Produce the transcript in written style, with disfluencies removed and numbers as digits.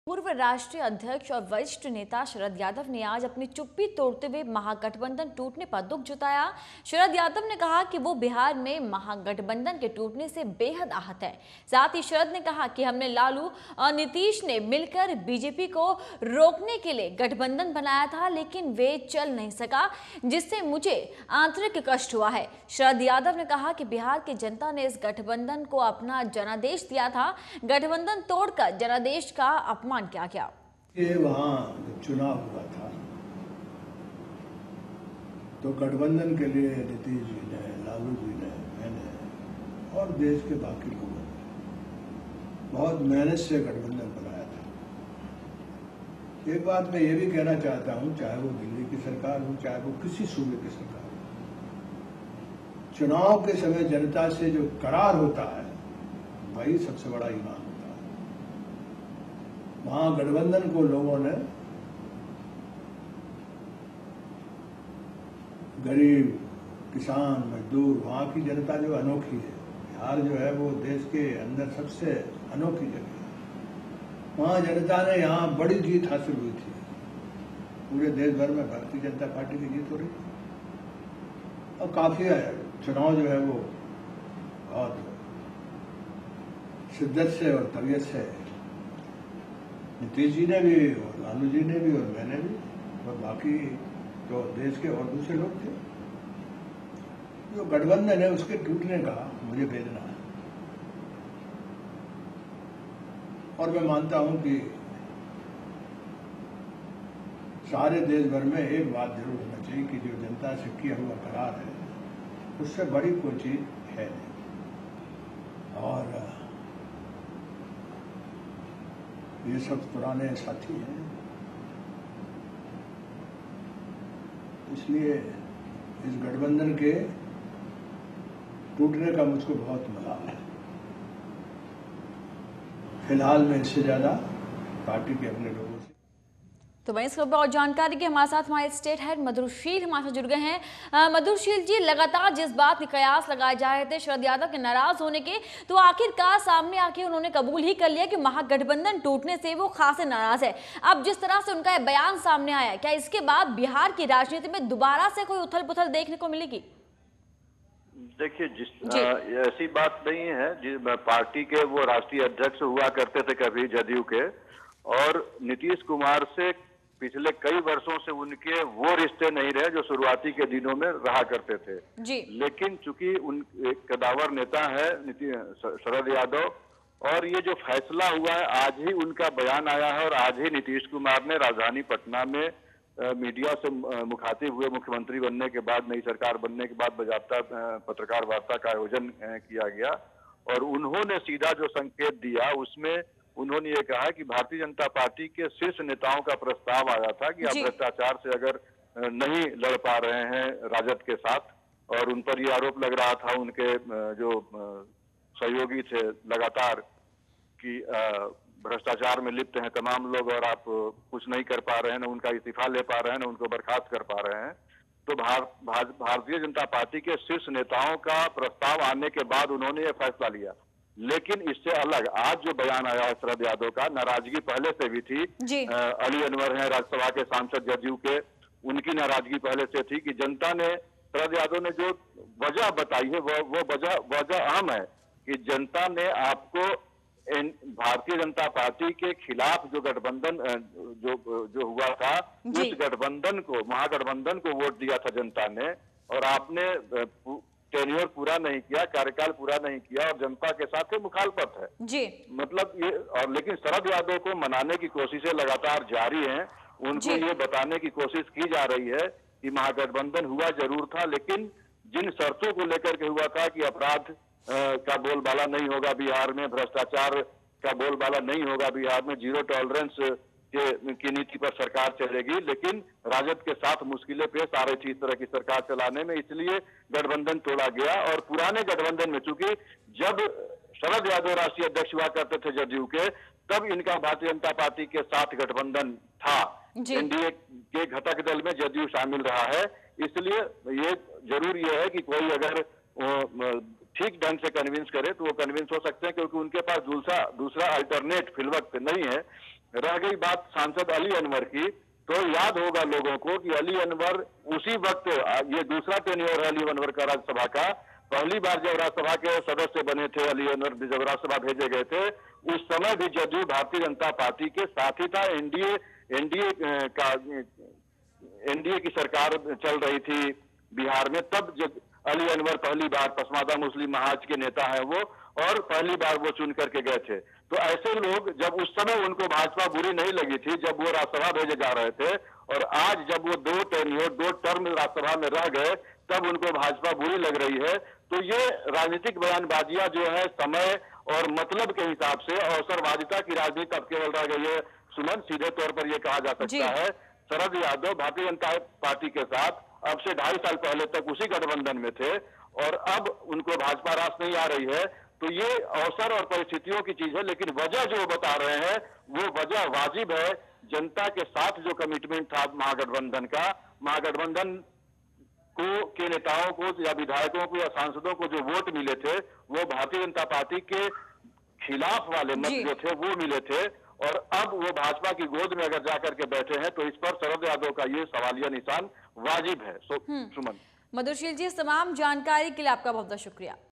पूर्व राष्ट्रीय अध्यक्ष और वरिष्ठ नेता शरद यादव ने आज अपनी चुप्पी तोड़ते हुए महागठबंधन टूटने पर दुख जताया। शरद यादव ने कहा कि वो बिहार में महागठबंधन के टूटने से बेहद आहत है। साथ ही शरद ने कहा कि हमने लालू और नीतीश ने मिलकर बीजेपी को रोकने के लिए गठबंधन बनाया था, लेकिन वे चल नहीं सका, जिससे मुझे आंतरिक कष्ट हुआ है। शरद यादव ने कहा कि बिहार की जनता ने इस गठबंधन को अपना जनादेश दिया था। गठबंधन तोड़कर जनादेश का अपमान क्या क्या? ये वहाँ चुनाव हुआ था तो गठबंधन के लिए नीतीश जी ने, लालू जी ने, मैंने और देश के बाकी लोगों ने बहुत मेहनत से गठबंधन बनाया था। एक बात मैं ये भी कहना चाहता हूँ, चाहे वो दिल्ली की सरकार हो, चाहे वो किसी सूबे की सरकार हो, चुनाव के समय जनता से जो करार होता है वही सबसे बड़ा ईमान होता है। वहां गठबंधन को लोगों ने गरीब, किसान, मजदूर, वहां की जनता जो अनोखी है, बिहार जो है वो देश के अंदर सबसे अनोखी जगह है। वहां जनता ने यहाँ बड़ी जीत हासिल हुई थी। पूरे देश भर में भारतीय जनता पार्टी की जीत हो रही थी और काफी चुनाव जो है वो बहुत शिद्दत से और तबीयत से नीतीश जी ने भी और लालू जी ने भी और मैंने भी और बाकी जो देश के और दूसरे लोग थे, जो गठबंधन है उसके टूटने का मुझे वेदना है। और मैं मानता हूं कि सारे देश भर में एक बात जरूर होना चाहिए कि जो जनता से किया हुआ करार है उससे बड़ी कोई चीज है नहीं। और ये सब पुराने साथी हैं, इसलिए इस गठबंधन के टूटने का मुझको बहुत मलाल है। फिलहाल मैं इससे ज्यादा पार्टी के अपने लोगों से। तो वहीं इस खबर और जानकारी के हमारे साथ हमारे स्टेट हेड मधुरशील हमारे साथ जुड़ गए हैं। मधुरशील जी, लगातार जिस बात के कयास लगाए जा रहे थे शरद यादव के नाराज होने के, तो आखिरकार सामने आके उन्होंने कबूल ही कर लिया कि महागठबंधन टूटने से वो खासे नाराज है। अब जिस तरह से उनका बयान सामने आया, क्या इसके बाद बिहार की राजनीति में दोबारा से कोई उथल पुथल देखने को मिलेगी? देखिए, ऐसी बात नहीं है। जिस पार्टी के वो राष्ट्रीय अध्यक्ष हुआ करते थे कभी जदयू के, और नीतीश कुमार से पिछले कई वर्षों से उनके वो रिश्ते नहीं रहे जो शुरुआती के दिनों में रहा करते थे जी। लेकिन चूंकि उन एक कदावर नेता है शरद यादव, और ये जो फैसला हुआ है, आज ही उनका बयान आया है और आज ही नीतीश कुमार ने राजधानी पटना में मीडिया से मुखातिब हुए, मुख्यमंत्री बनने के बाद, नई सरकार बनने के बाद बाजाप्ता पत्रकार वार्ता का आयोजन किया गया और उन्होंने सीधा जो संकेत दिया उसमें उन्होंने ये कहा कि भारतीय जनता पार्टी के शीर्ष नेताओं का प्रस्ताव आया था कि आप भ्रष्टाचार से अगर नहीं लड़ पा रहे हैं राजद के साथ, और उन पर ये आरोप लग रहा था उनके जो सहयोगी थे लगातार कि भ्रष्टाचार में लिप्त हैं तमाम लोग और आप कुछ नहीं कर पा रहे हैं, न उनका इस्तीफा ले पा रहे हैं, न उनको बर्खास्त कर पा रहे हैं। तो भारतीय जनता पार्टी के शीर्ष नेताओं का प्रस्ताव आने के बाद उन्होंने ये फैसला लिया। लेकिन इससे अलग आज जो बयान आया है शरद यादव का, नाराजगी पहले से भी थी। अली अनवर हैं राज्यसभा के सांसद जदयू के, उनकी नाराजगी पहले से थी कि जनता ने, शरद यादव ने जो वजह बताई है वो वजह अहम है कि जनता ने आपको भारतीय जनता पार्टी के खिलाफ जो गठबंधन जो हुआ था, उस गठबंधन को, महागठबंधन को वोट दिया था जनता ने, और आपने टेन्योर पूरा नहीं किया, कार्यकाल पूरा नहीं किया और जनता के साथ ये मुखालफत है जी। मतलब ये, और लेकिन शरद यादव को मनाने की कोशिशें लगातार जारी हैं। उनको ये बताने की कोशिश की जा रही है कि महागठबंधन हुआ जरूर था, लेकिन जिन शर्तों को लेकर के हुआ था कि अपराध का बोलबाला नहीं होगा बिहार में, भ्रष्टाचार का बोलबाला नहीं होगा बिहार में, जीरो टॉलरेंस की नीति पर सरकार चलेगी, लेकिन राजद के साथ मुश्किलें पेश आ रही थी इस तरह की सरकार चलाने में, इसलिए गठबंधन तोड़ा गया। और पुराने गठबंधन में, चूंकि जब शरद यादव राष्ट्रीय अध्यक्ष हुआ करते थे जदयू के, तब इनका भारतीय जनता पार्टी के साथ गठबंधन था, एनडीए के घटक दल में जदयू शामिल रहा है। इसलिए ये जरूर ये है कि कोई अगर ठीक ढंग से कन्विंस करे तो वो कन्विंस हो सकते हैं, क्योंकि उनके पास दूसरा अल्टरनेट फिलवक्त नहीं है। रह गई बात सांसद अली अनवर की, तो याद होगा लोगों को कि अली अनवर उसी वक्त, ये दूसरा टेन्योर है अली अनवर का राज्यसभा का। पहली बार जब राज्यसभा के सदस्य बने थे अली अनवर, जब राज्यसभा भेजे गए थे, उस समय भी जदयू भारतीय जनता पार्टी के साथ ही था। एनडीए की सरकार चल रही थी बिहार में, तब जब अली अनवर पहली बार, पसमादा मुस्लिम महाज के नेता है वो, और पहली बार वो चुन करके गए थे। तो ऐसे लोग, जब उस समय उनको भाजपा बुरी नहीं लगी थी जब वो राज्यसभा भेजे जा रहे थे, और आज जब वो 2 टर्म राज्यसभा में रह गए तब उनको भाजपा बुरी लग रही है। तो ये राजनीतिक बयानबाजियां जो है समय और मतलब के हिसाब से अवसरवादिता की राजनीति अब केवल रह गई है। सुमन, सीधे तौर पर यह कहा जा सकता है शरद यादव भारतीय जनता पार्टी के साथ अब से 2.5 साल पहले तक उसी गठबंधन में थे, और अब उनको भाजपा रास नहीं आ रही है। तो ये अवसर और परिस्थितियों की चीज है, लेकिन वजह जो वो बता रहे हैं वो वजह वाजिब है। जनता के साथ जो कमिटमेंट था महागठबंधन का, महागठबंधन को के नेताओं को या विधायकों को या सांसदों को जो वोट मिले थे, वो भारतीय जनता पार्टी के खिलाफ वाले मत जो थे वो मिले थे, और अब वो भाजपा की गोद में अगर जाकर के बैठे हैं तो इस पर शरद यादव का ये सवालिया निशान वाजिब है। सुमन। मधुशील जी, इस तमाम जानकारी के लिए आपका बहुत बहुत शुक्रिया।